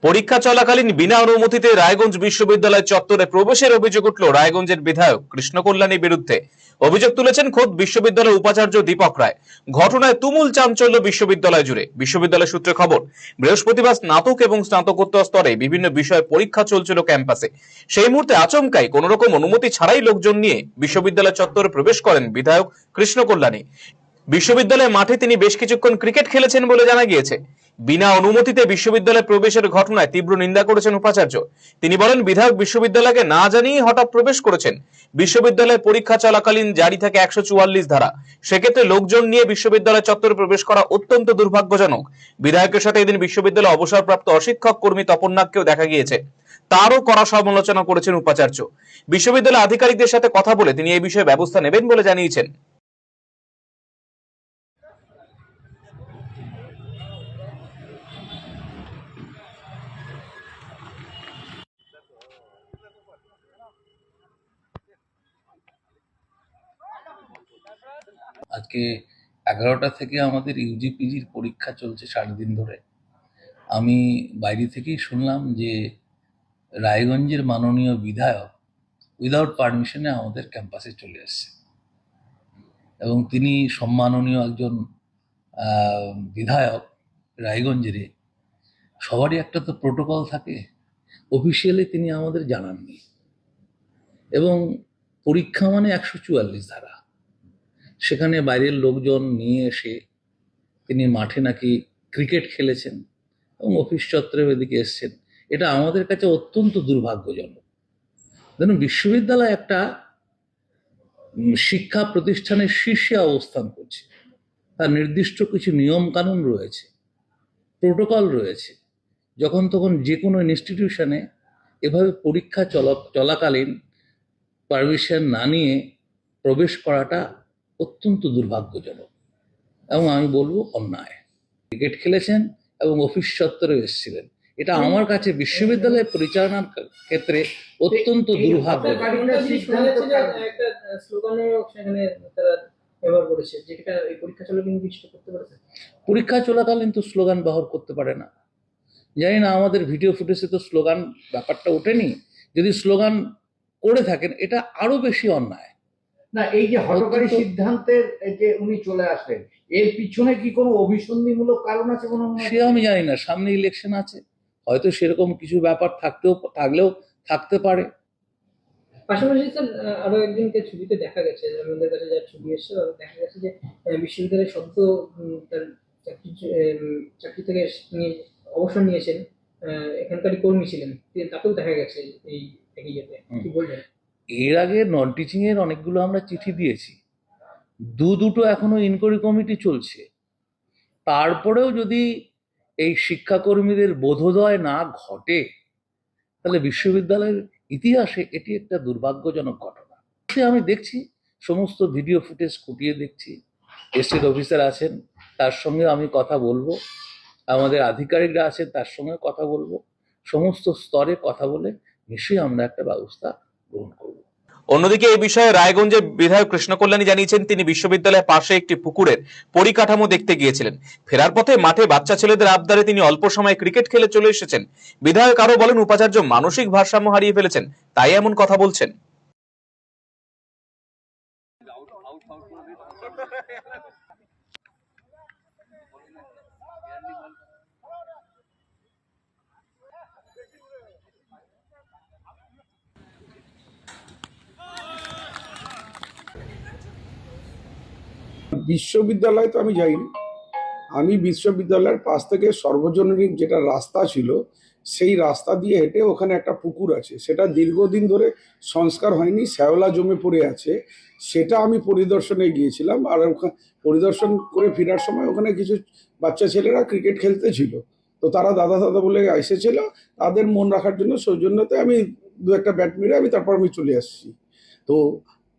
পরীক্ষা চলাকালীন বিনা অনুমতিতে রায়গঞ্জ বিশ্ববিদ্যালয় চত্বরে প্রবেশের অভিযোগ উঠল রায়গঞ্জের বিধায়ক কৃষ্ণ কল্যাণীর বিরুদ্ধে। অভিযোগ তুলেছেন খোদ বিশ্ববিদ্যালয়ের উপাচার্য দীপক রায়। ঘটনায় তুমুল চাঞ্চল্য বিশ্ববিদ্যালয় জুড়ে। বিশ্ববিদ্যালয় সূত্রে খবর, বৃহস্পতিবার স্নাতক এবং স্নাতকোত্তর স্তরে বিভিন্ন বিষয়ে পরীক্ষা চলছিল ক্যাম্পাসে। সেই মুহূর্তে আচমকাই কোন রকম অনুমতি ছাড়াই লোকজন নিয়ে বিশ্ববিদ্যালয় চত্বরে প্রবেশ করেন বিধায়ক কৃষ্ণ কল্যাণী। বিশ্ববিদ্যালয়ের মাঠে তিনি বেশ কিছুক্ষণ ক্রিকেট খেলেছেন বলে জানা গিয়েছে। বিনা অনুমতিতে বিশ্ববিদ্যালয়ে প্রবেশের ঘটনায় তীব্র নিন্দা করেছেন উপাচার্য। তিনি বলেন, বিধায়ক বিশ্ববিদ্যালয়কে না জানিয়ে হঠাৎ প্রবেশ করেছেন। বিশ্ববিদ্যালয়ে পরীক্ষা চলাকালীন জারি থাকে 144 ধারা। সেক্ষেত্রে লোকজন নিয়ে বিশ্ববিদ্যালয় চত্বরে প্রবেশ করা অত্যন্ত দুর্ভাগ্যজনক। বিধায়কের সাথে এদিন বিশ্ববিদ্যালয়ে অবসরপ্রাপ্ত অশিক্ষক কর্মী তপননাথকেও দেখা গিয়েছে। তারও কড়া সমালোচনা করেছেন উপাচার্য। বিশ্ববিদ্যালয় আধিকারিকদের সাথে কথা বলে তিনি এই বিষয়ে ব্যবস্থা নেবেন বলে জানিয়েছেন। আজকে 11টা থেকে আমাদের ইউজিপিজির পরীক্ষা চলছে 7 দিন ধরে। আমি বাইরে থেকেই শুনলাম যে রায়গঞ্জের মাননীয় বিধায়ক উইদাউট পারমিশনে আমাদের ক্যাম্পাসে চলে এসেছে এবং তিনি সম্মাননীয় একজন বিধায়ক রায়গঞ্জের। সবারই একটা তো প্রোটোকল থাকে, অফিসিয়ালি তিনি আমাদের জানাননি। এবং পরীক্ষা মানে 144 ধারা, সেখানে বাইরের লোকজন নিয়ে এসে তিনি মাঠে নাকি ক্রিকেট খেলেছেন এবং অফিস চত্বরে এদিকে এসছেন। এটা আমাদের কাছে অত্যন্ত দুর্ভাগ্যজনক। যেন বিশ্ববিদ্যালয় একটা শিক্ষা প্রতিষ্ঠানের শীর্ষে অবস্থান করছে, তার নির্দিষ্ট কিছু নিয়ম কানুন রয়েছে, প্রোটোকল রয়েছে। যখন তখন যে কোনো ইনস্টিটিউশনে এভাবে পরীক্ষা চলাকালীন পারমিশন না নিয়ে প্রবেশ করাটা অত্যন্ত দুর্ভাগ্যজনক এবং আমি বলবো অন্যায়। ক্রিকেট খেলেছেন এবং অফিস চত্বরে এসেছিলেন, এটা আমার কাছে বিশ্ববিদ্যালয়ের পরিচালনার ক্ষেত্রে অত্যন্ত দুর্ভাগ্যজনক। পরীক্ষা চলাকালীন তো স্লোগান ব্যবহার করতে পারে না। জানি না, আমাদের ভিডিও ফুটেজে তো স্লোগান ব্যাপারটা ওঠেনি। যদি স্লোগান করে থাকেন এটা আরো বেশি অন্যায়। না, এই যে হঠকারী সিদ্ধান্তের যে উনি চলে আসলেন, এর পিছনে কি কোনো অভিসন্ধিমূলক কারণ আছে? সে আমি জানি না, সামনে ইলেকশন আছে, হয়তো সেরকম কিছু ব্যাপার থাকলেও থাকতে পারে। পাশাপাশি স্যার আরো একজনকে ছবিতে দেখা গেছে, আমাদের কাছে যা ছবি এসেছে দেখা গেছে যে বিশ্ববিদ্যালয়ের সদ্য তার চাকরি থেকে অবসর নিয়েছেন এখানকারই কর্মী ছিলেন, তাকেও দেখা গেছে এই একই জায়গায়। কি বলবেন? এর আগে নন টিচিং এর অনেকগুলো আমরা চিঠি দিয়েছি, দুটো এখনো ইনকোয়ারি কমিটি চলছে। তারপরেও যদি এই শিক্ষাকর্মীদের বোধোদয় না ঘটে, তাহলে বিশ্ববিদ্যালয়ের ইতিহাসে এটি একটা দুর্ভাগ্যজনক ঘটনা। আমি দেখছি সমস্ত ভিডিও ফুটেজ খুঁটিয়ে দেখছি, এসটির অফিসার আছেন, তার সঙ্গে আমি কথা বলবো, আমাদের আধিকারিকরা আছেন, তার সঙ্গে কথা বলবো, সমস্ত স্তরে কথা বলে নিশ্চয়ই আমরা একটা ব্যবস্থা গ্রহণ করব। অন্যদিকে এই বিষয়ে রায়গঞ্জের বিধায়ক কৃষ্ণ কল্যাণী জানিয়েছেন, তিনি বিশ্ববিদ্যালয়ের পাশে একটি পুকুরের পরিকাঠামো দেখতে গিয়েছিলেন। ফেরার পথে মাঠে বাচ্চা ছেলেদের আবদারে তিনি অল্প সময় ক্রিকেট খেলে চলে এসেছেন। বিধায়ক আরো বলেন, উপাচার্য মানসিক ভারসাম্য হারিয়ে ফেলেছেন, তাই এমন কথা বলছেন। বিশ্ববিদ্যালয় তো আমি যাইনি, আমি বিশ্ববিদ্যালয়ের পাশ থেকে সর্বজনীন যেটা রাস্তা ছিল সেই রাস্তা দিয়ে হেঁটে ওখানে একটা পুকুর আছে, সেটা দীর্ঘদিন ধরে সংস্কার হয়নি, শ্যাওলা জমে পড়ে আছে, সেটা আমি পরিদর্শনে গিয়েছিলাম। আর পরিদর্শন করে ফেরার সময় ওখানে কিছু বাচ্চা ছেলেরা ক্রিকেট খেলতে ছিল, তো তারা দাদা দাদা বলে এসেছিল, তাদের মন রাখার জন্য সৌজন্যতে আমি দু একটা ব্যাট মেরে তারপর আমি চলে আসছি। তো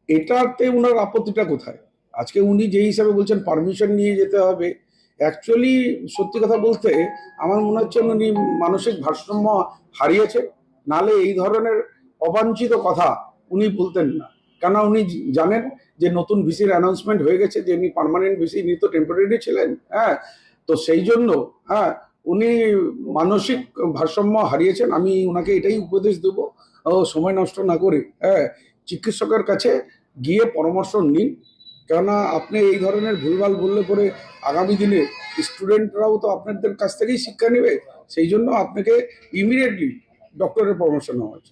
এটাতে ওনার আপত্তিটা কোথায়? আজকে উনি যে হিসাবে বলছেন পারমিশন নিয়ে যেতে হবে, অ্যাকচুয়ালি সত্যি কথা বলতে আমার মনে হচ্ছে উনি মানসিক ভারসাম্য হারিয়েছে, নালে এই ধরনের অবাঞ্ছিত কথা উনি বলতেন না। কেন উনি জানেন যে নতুন ভিসির অ্যানাউন্সমেন্ট হয়ে গেছে, যে উনি পার্মানেন্ট ভিসি, ইনি তো টেম্পোরারি ছিলেন। হ্যাঁ, তো সেই জন্য উনি মানসিক ভারসাম্য হারিয়েছেন। আমি ওনাকে এটাই উপদেশ দেবো, সময় নষ্ট না করে চিকিৎসকের কাছে গিয়ে পরামর্শ নিন। কেননা আপনি এই ধরনের ভুলভাল বললে পরে আগামী দিনে স্টুডেন্টরাও তো আপনাদের কাছ থেকেই শিক্ষা নেবে। সেই জন্য আপনাকে ইমিডিয়েটলি ডক্টরের পরামর্শ নেওয়া উচিত।